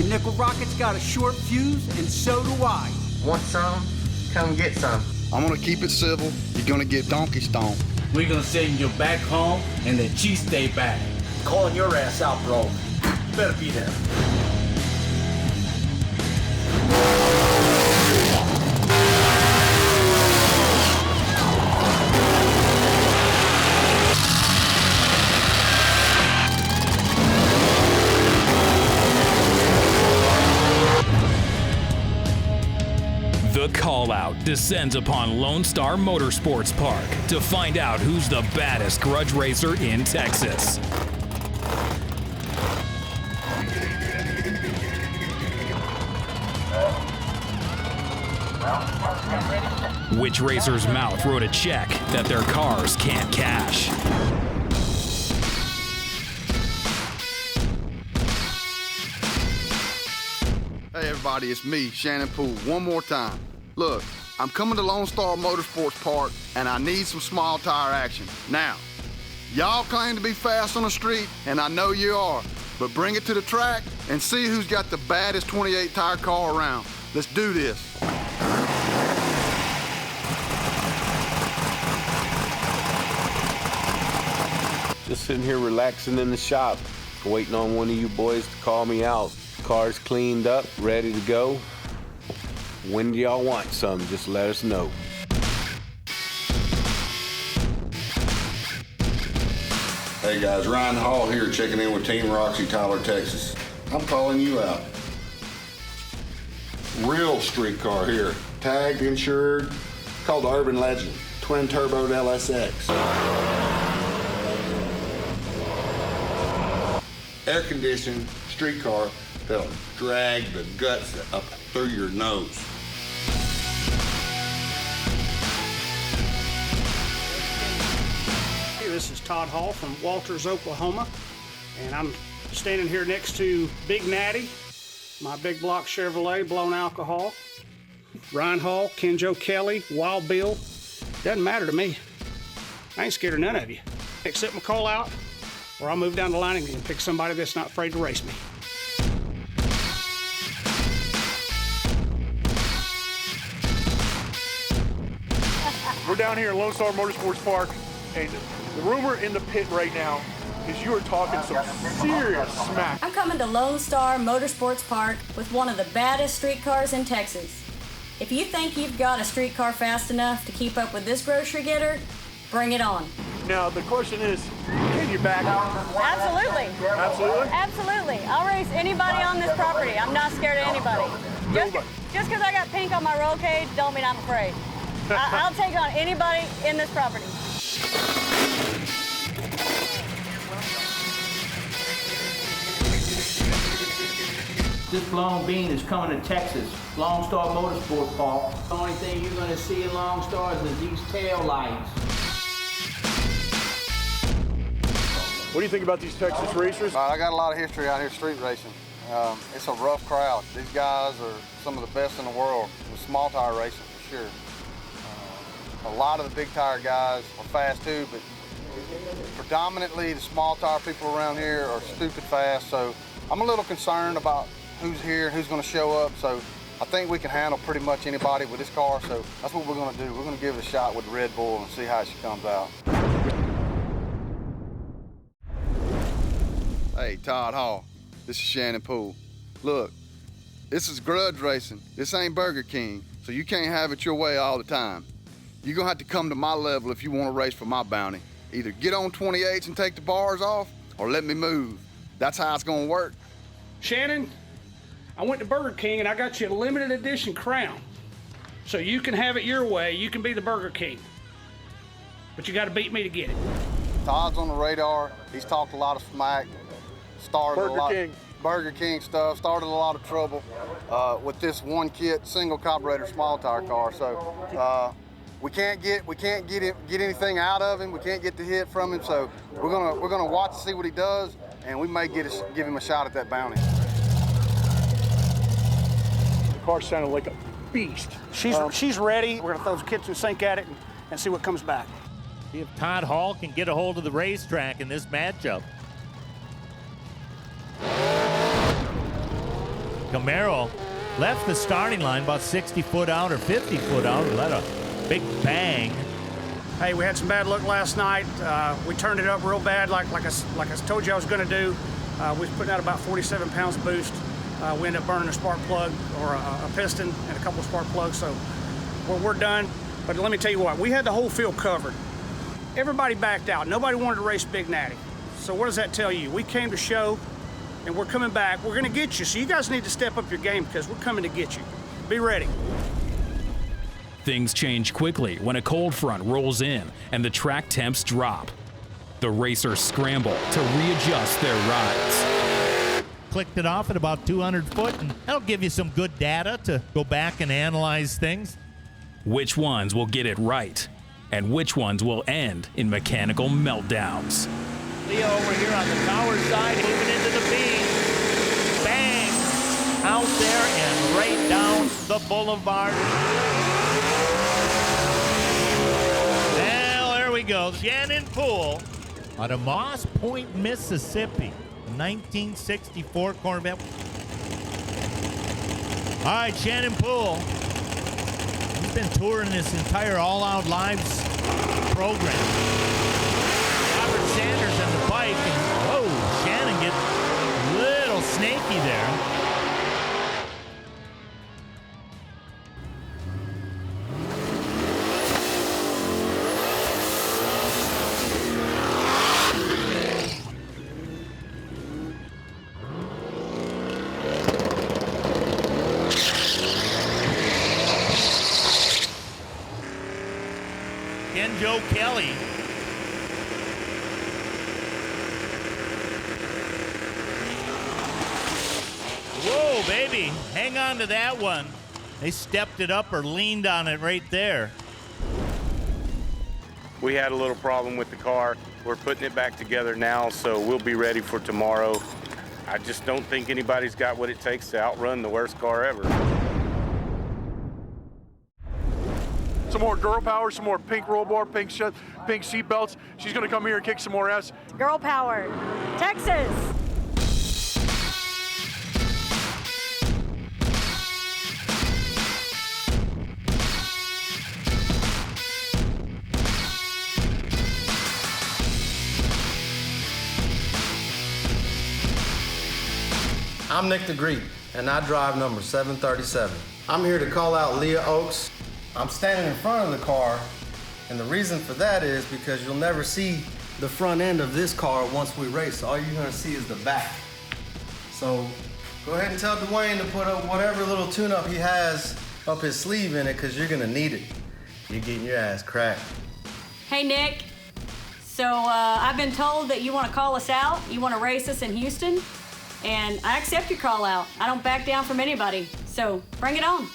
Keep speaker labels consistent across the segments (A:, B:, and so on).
A: Your nickel rocket's got a short fuse, and so do I.
B: Want some? Come get some.
C: I'm gonna keep it civil. You're gonna get donkey stoned.
D: We're gonna send you back home and the cheese stay back.
E: Calling your ass out, bro. You better be there.
F: The call-out descends upon Lonestar Motorsports Park to find out who's the baddest grudge racer in Texas. Which racer's mouth wrote a check that their cars can't cash?
C: Hey everybody, it's me, Shannon Poole, one more time. Look, I'm coming to Lonestar Motorsports Park and I need some small tire action. Now, y'all claim to be fast on the street, and I know you are, but bring it to the track and see who's got the baddest 28 tire car around. Let's do this.
G: Just sitting here relaxing in the shop, waiting on one of you boys to call me out. Car's cleaned up, ready to go. When do y'all want some? Just let us know.
H: Hey guys, Ryan Hall here, checking in with Team Roxy, Tyler, Texas. I'm calling you out. Real street car here, tagged, insured, called the Urban Legend, twin turbo LSX. Air conditioned street car that'll drag the guts up through your nose.
I: Hey, this is Todd Hall from Walters, Oklahoma, and I'm standing here next to Big Natty, my big block Chevrolet, blown alcohol. Ryan Hall, Kenjo Kelly, Wild Bill, doesn't matter to me. I ain't scared of none of you. Accept my call out, or I'll move down the line and pick somebody that's not afraid to race me.
J: We're down here at Lonestar Motorsports Park, and the rumor in the pit right now is you are talking some serious smack.
K: I'm coming to Lonestar Motorsports Park with one of the baddest street cars in Texas. If you think you've got a street car fast enough to keep up with this grocery getter, bring it on.
J: Now, the question is, can you back up?
L: Absolutely.
J: Absolutely?
L: Absolutely. I'll race anybody on this property. I'm not scared of anybody. Just because I got pink on my roll cage don't mean I'm afraid. I'll take on anybody in this property.
E: This Long Bean is coming to Texas. Lonestar Motorsports Park. The only thing you're gonna see in Lonestar is these tail lights.
J: What do you think about these Texas racers?
C: I got a lot of history out here street racing. It's a rough crowd. These guys are some of the best in the world with small tire racing, for sure. A lot of the big tire guys are fast too, but predominantly the small tire people around here are stupid fast, so I'm a little concerned about who's here, who's gonna show up, so I think we can handle pretty much anybody with this car, so that's what we're gonna do. We're gonna give it a shot with Red Bull and see how she comes out. Hey, Todd Hall, this is Shannon Poole. Look, this is grudge racing. This ain't Burger King, so you can't have it your way all the time. You're gonna have to come to my level if you wanna race for my bounty. Either get on 28s and take the bars off, or let me move. That's how it's gonna work.
I: Shannon, I went to Burger King and I got you a limited edition crown. So you can have it your way, you can be the Burger King. But you gotta beat me to get it.
C: Todd's on the radar. He's talked a lot of smack. Burger King stuff, started a lot of trouble with this one kit, single carburetor, small tire car. So we can't get anything out of him. We can't get the hit from him. So we're gonna watch to see what he does, and we may give him a shot at that bounty.
J: The car sounded like a beast.
I: She's ready. We're gonna throw the kitchen sink at it and see what comes back.
M: See if Todd Hall can get a hold of the racetrack in this matchup. Camaro left the starting line about 60 foot out or 50 foot out and let a big bang.
I: Hey, we had some bad luck last night. We turned it up real bad, like I told you I was going to do. We was putting out about 47 pounds boost. We ended up burning a spark plug or a piston and a couple of spark plugs, so we're done. But let me tell you what, we had the whole field covered. Everybody backed out. Nobody wanted to race Big Natty. So what does that tell you? We came to show, and we're coming back. We're going to get you, so you guys need to step up your game because we're coming to get you. Be ready.
F: Things change quickly when a cold front rolls in and the track temps drop. The racers scramble to readjust their rides.
M: Clicked it off at about 200 foot, and that'll give you some good data to go back and analyze things.
F: Which ones will get it right, and which ones will end in mechanical meltdowns?
M: Leo over here on the tower side, moving into the beam. Bang! Out there and right down the boulevard. Well, there we go. Shannon Poole out of Moss Point, Mississippi. 1964 Corvette. All right, Shannon Poole. He's been touring this entire All Out Lives program. Robert Sanders on the bike, and whoa, Shannon gets a little snaky there. Joe Kelly. Whoa, baby. Hang on to that one. They stepped it up or leaned on it right there.
G: We had a little problem with the car. We're putting it back together now, so we'll be ready for tomorrow. I just don't think anybody's got what it takes to outrun the worst car ever.
J: Some more girl power, some more pink roll bar, pink seat belts. She's gonna come here and kick some more ass.
L: Girl power, Texas.
B: I'm Nick DeGreet, and I drive number 737. I'm here to call out Leah Oaks. I'm standing in front of the car, and the reason for that is because you'll never see the front end of this car once we race. All you're gonna see is the back. So go ahead and tell Dwayne to put up whatever little tune-up he has up his sleeve in it, because you're gonna need it. You're getting your ass cracked.
K: Hey, Nick. So I've been told that you want to call us out. You want to race us in Houston. And I accept your call out. I don't back down from anybody. So bring it on.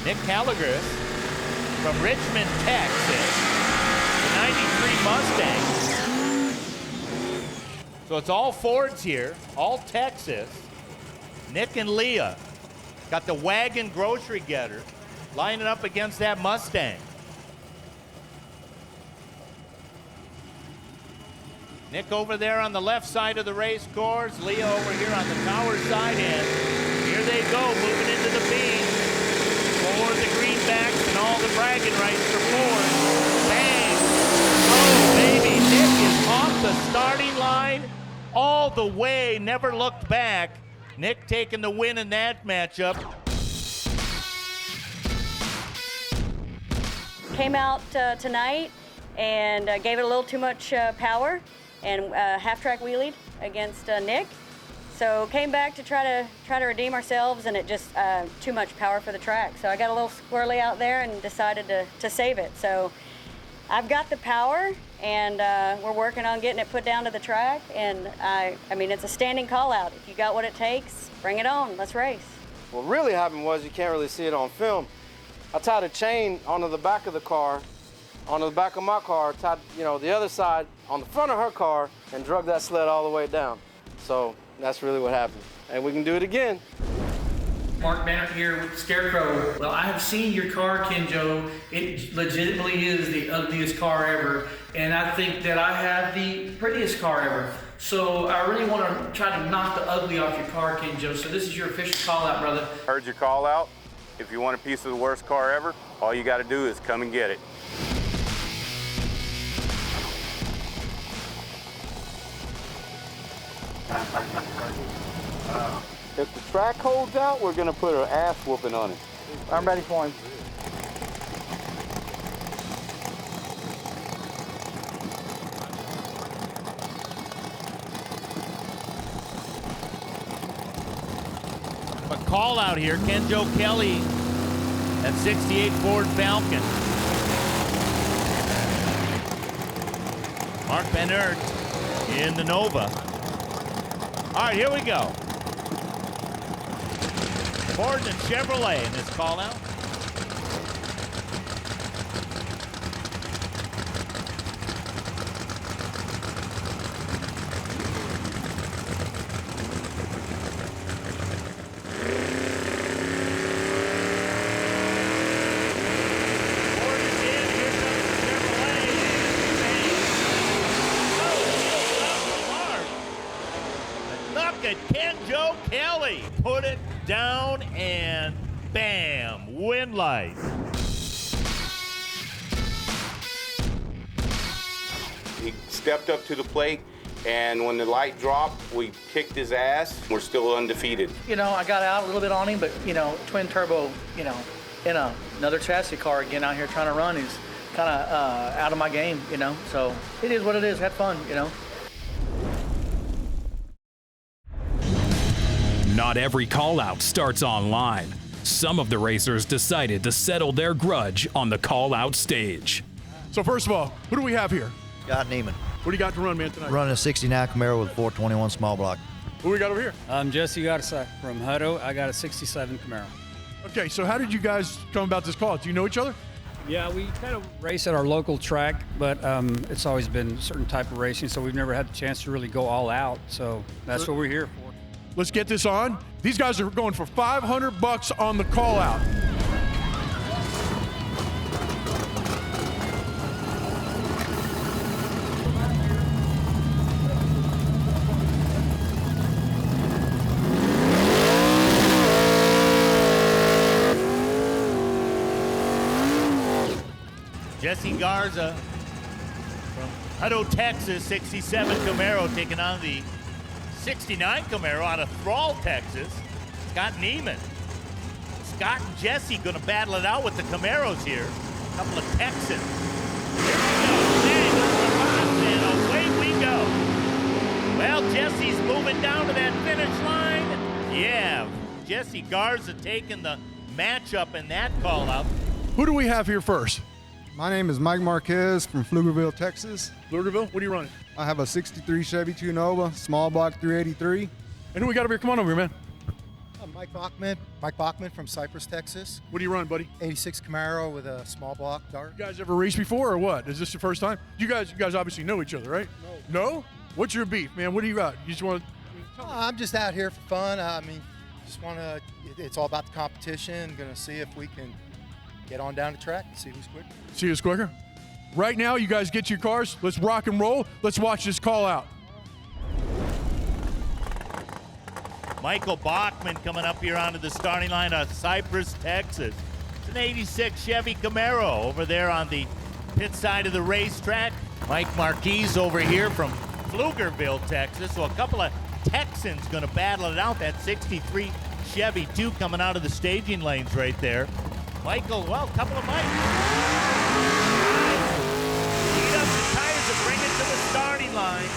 M: Nick Callagris from Richmond, Texas, the 93 Mustang. So it's all Fords here, all Texas. Nick and Leah got the wagon grocery getter lining up against that Mustang. Nick over there on the left side of the race course, Leah over here on the tower side, and here they go, moving into the beam. For the greenbacks and all the bragging rights for Ford. Bang! Oh, baby, Nick is off the starting line all the way, never looked back. Nick taking the win in that matchup.
L: Came out tonight and gave it a little too much power and half-track wheelied against Nick. So came back to try to redeem ourselves, and it just too much power for the track. So I got a little squirrely out there and decided to save it. So I've got the power, and we're working on getting it put down to the track. And I mean, it's a standing call out. If you got what it takes, bring it on. Let's race.
B: What really happened was, you can't really see it on film, I tied a chain onto the back of the car onto the back of my car, tied, the other side on the front of her car, and drug that sled all the way down. So that's really what happened. And we can do it again.
N: Mark Banner here with Scarecrow. Well, I have seen your car, Kenjo. It legitimately is the ugliest car ever, and I think that I have the prettiest car ever. So I really want to try to knock the ugly off your car, Kenjo. So this is your official call out, brother.
O: Heard your call out. If you want a piece of the worst car ever, all you got to do is come and get it.
G: If the track holds out, we're gonna put an ass whooping on it.
C: I'm ready for him.
M: A call out here, Kenjo Kelly at 68 Ford Falcon. Mark Benert in the Nova. All right, here we go. Ford and Chevrolet in this call out. Kenjo Kelly put it down and bam, win light.
O: He stepped up to the plate, and when the light dropped, we kicked his ass. We're still undefeated.
N: I got out a little bit on him, but, twin turbo, in another chassis car again out here trying to run is kind of out of my game, So it is what it is. Had fun,
F: Not every call-out starts online. Some of the racers decided to settle their grudge on the call-out stage.
J: So first of all, who do we have here?
P: Scott Neiman.
J: What do you got to run, man, tonight?
P: Running a 69 Camaro with a 421 small block.
J: Who we got over here?
Q: I'm Jesse Garza from Hutto. I got a 67 Camaro.
J: Okay, so how did you guys come about this call? Do you know each other?
Q: Yeah, we kind of race at our local track, but it's always been a certain type of racing, so we've never had the chance to really go all out. So that's what we're here for.
J: Let's get this on. These guys are going for $500 on the call out.
M: Jesse Garza from Hutto, Texas, 67 Camaro taking on the 69 Camaro out of Thrall, Texas. Scott Neiman. Scott and Jesse going to battle it out with the Camaros here. A couple of Texans. Here we go. And away we go. Well, Jesse's moving down to that finish line. Yeah, Jesse Garza taking the matchup in that call out.
J: Who do we have here first?
R: My name is Mike Marquez from Pflugerville, Texas.
J: Pflugerville? What are you running?
R: I have a 63 Chevy 2 Nova, small block 383.
J: And who we got over here? Come on over here, man.
S: Mike Bachman from Cypress, Texas.
J: What do you run, buddy?
S: 86 Camaro with a small block dart.
J: You guys ever raced before or what? Is this your first time? You guys obviously know each other, right? No. No? What's your beef, man? What do you got? You just want to...
S: I'm just out here for fun. Just want to... It's all about the competition. Going to see if we can get on down the track and see who's quicker.
J: See who's quicker? Right now, you guys get your cars. Let's rock and roll. Let's watch this call out.
M: Michael Bachman coming up here onto the starting line of Cypress, Texas. It's an 86 Chevy Camaro over there on the pit side of the racetrack. Mike Marquez over here from Pflugerville, Texas. So a couple of Texans going to battle it out. That 63 Chevy 2 coming out of the staging lanes right there. Michael, well, a couple of Mikes. Heat up the tires and bring it to the starting line.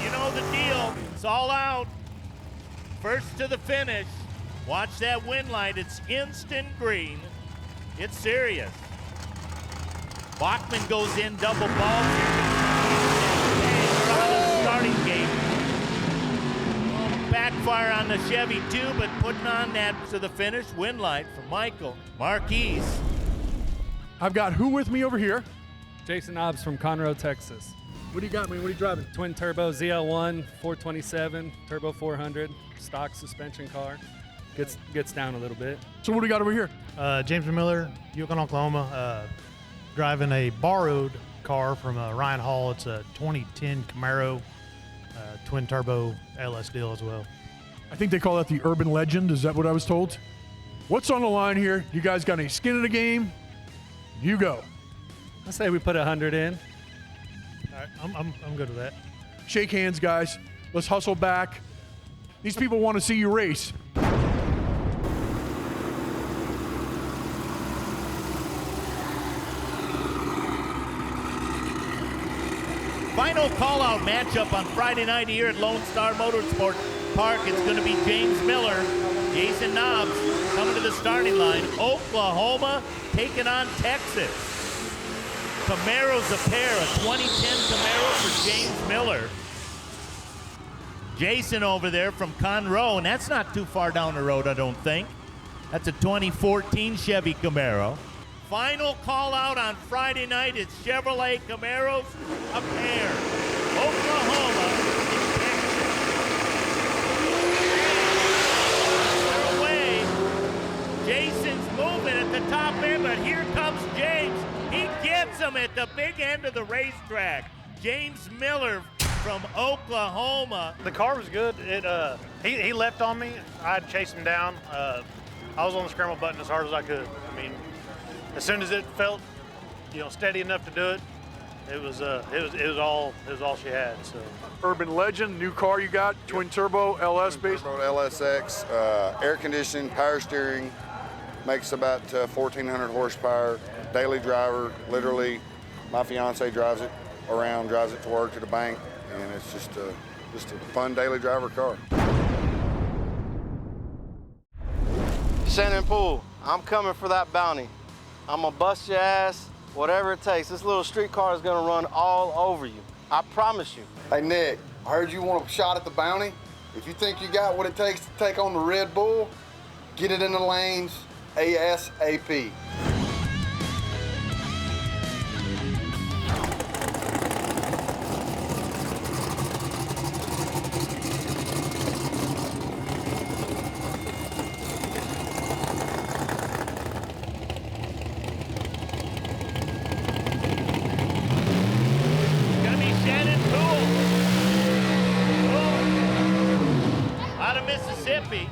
M: You know the deal. It's all out. First to the finish. Watch that win light. It's instant green. It's serious. Bachman goes in double ball. Starting gate. Backfire on the Chevy 2, but putting on that to the finish. Win light for Michael Marquez.
J: I've got who with me over here?
T: Jason Nobbs from Conroe, Texas.
J: What do you got, man? What are you driving?
T: Twin turbo ZL1, 427, turbo 400, stock suspension car. Gets down a little bit.
J: So what do we got over here?
U: James Miller, Yukon, Oklahoma, driving a borrowed car from Ryan Hall. It's a 2010 Camaro, twin turbo LS deal as well.
J: I think they call that the Urban Legend. Is that what I was told? What's on the line here? You guys got any skin in the game? You go.
T: I say we put 100 in.
U: All right, I'm good with that.
J: Shake hands, guys. Let's hustle back. These people want to see you race.
M: Final call-out matchup on Friday night here at Lonestar Motorsports Park. It's going to be James Miller, Jason Nobbs coming to the starting line. Oklahoma taking on Texas. Camaro's a pair, a 2010 Camaro for James Miller. Jason over there from Conroe, and that's not too far down the road, I don't think. That's a 2014 Chevy Camaro. Final call out on Friday night. It's Chevrolet Camaros, a pair. Oklahoma and Texas. They're away. Jason's moving at the top end, but here comes James. He gets him at the big end of the racetrack. James Miller from Oklahoma.
U: The car was good. He left on me. I had to chase him down. I was on the scramble button as hard as I could. I mean, as soon as it felt, steady enough to do it, it was all she had. So.
J: Urban Legend, new car you got, twin turbo LS based.
C: Turbo LSX, air conditioning, power steering, makes about 1,400 horsepower. Daily driver, literally, my fiance drives it around, drives it to work, to the bank, and it's just a fun daily driver car.
B: Shannon Poole, I'm coming for that bounty. I'm gonna bust your ass, whatever it takes. This little street car is gonna run all over you. I promise you.
C: Hey Nick, I heard you want a shot at the bounty. If you think you got what it takes to take on the Red Bull, get it in the lanes ASAP.
M: Mississippi.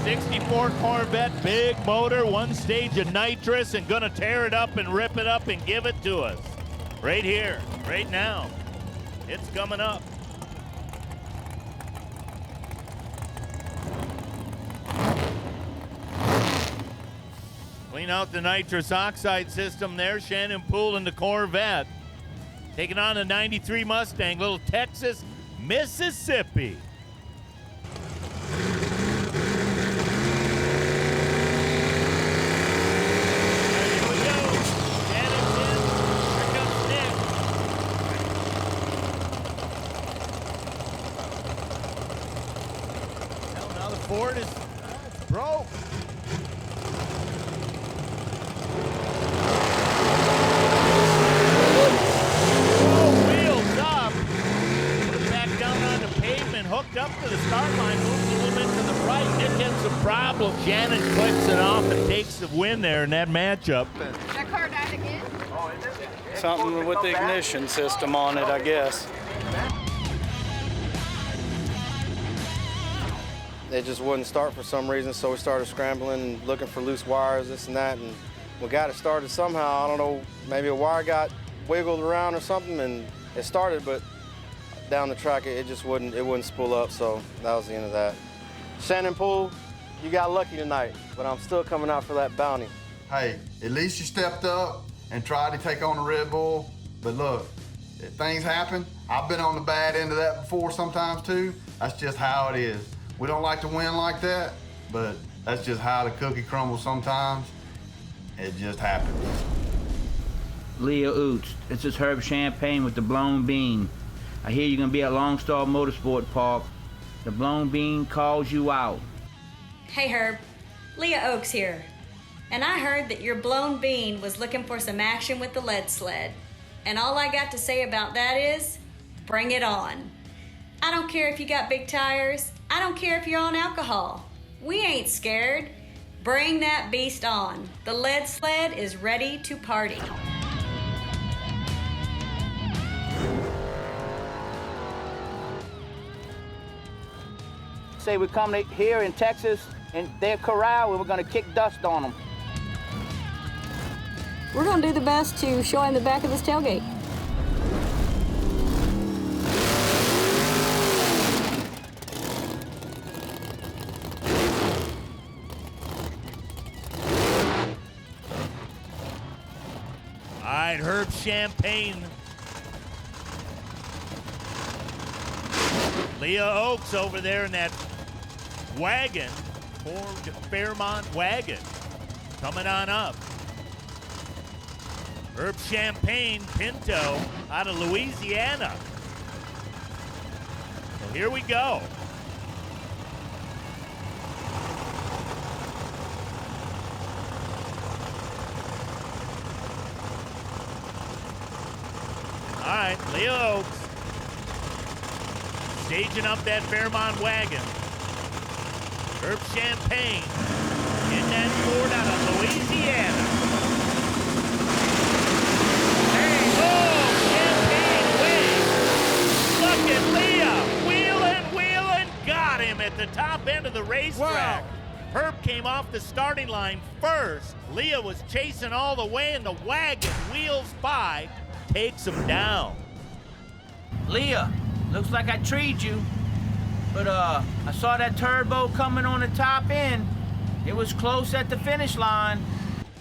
M: '64 Corvette, big motor, one stage of nitrous, and gonna tear it up and rip it up and give it to us. Right here, right now. It's coming up. Clean out the nitrous oxide system there. Shannon Poole in the Corvette. Taking on a 93 Mustang, little Texas, Mississippi. Here we go. Shannon's in. Here comes Nick. Well, now the Ford is broke. Hooked up to the start line, moves a little bit to the right. Nick has some problems. Shannon clicks it off and takes the win there in that matchup.
V: That car died again?
W: Something with the ignition system on it, I guess.
B: It just wouldn't start for some reason, so we started scrambling and looking for loose wires, this and that, and we got it started somehow. I don't know, maybe a wire got wiggled around or something, and it started, but down the track, it just wouldn't spool up, so that was the end of that. Shannon Poole, you got lucky tonight, but I'm still coming out for that bounty.
C: Hey, at least you stepped up and tried to take on the Red Bull, but look, if things happen, I've been on the bad end of that before sometimes too. That's just how it is. We don't like to win like that, but that's just how the cookie crumbles sometimes. It just happens.
E: Leah Oots, this is Herb Champagne with the Blown Bean. I hear you're gonna be at Lonestar Motorsport Park. The Blown Bean calls you out.
K: Hey Herb, Leah Oaks here. And I heard that your Blown Bean was looking for some action with the lead sled. And all I got to say about that is, bring it on. I don't care if you got big tires. I don't care if you're on alcohol. We ain't scared. Bring that beast on. The lead sled is ready to party.
E: Say we come here in Texas and their corral and we're gonna kick dust on them.
K: We're gonna do the best to show him the back of this tailgate.
M: All right, Herb Champagne. Leah Oaks over there in that wagon, Ford Fairmont wagon, coming on up. Herb Champagne Pinto out of Louisiana. So here we go. All right, Leah Oaks staging up that Fairmont wagon. Herb Champagne in that Ford out of Louisiana. Look at Leah, wheeling, got him at the top end of the racetrack. Wow. Herb came off the starting line first. Leah was chasing all the way, and the wagon wheels by, takes him down.
E: Leah, looks like I treed you, but I saw that turbo coming on the top end. It was close at the finish line.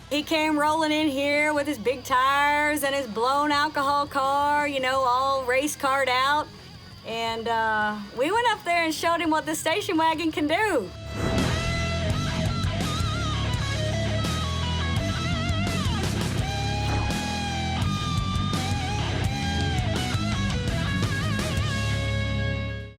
K: He came rolling in here with his big tires and his blown alcohol car, you know, all race car'd out. And we went up there and showed him what the station wagon can do.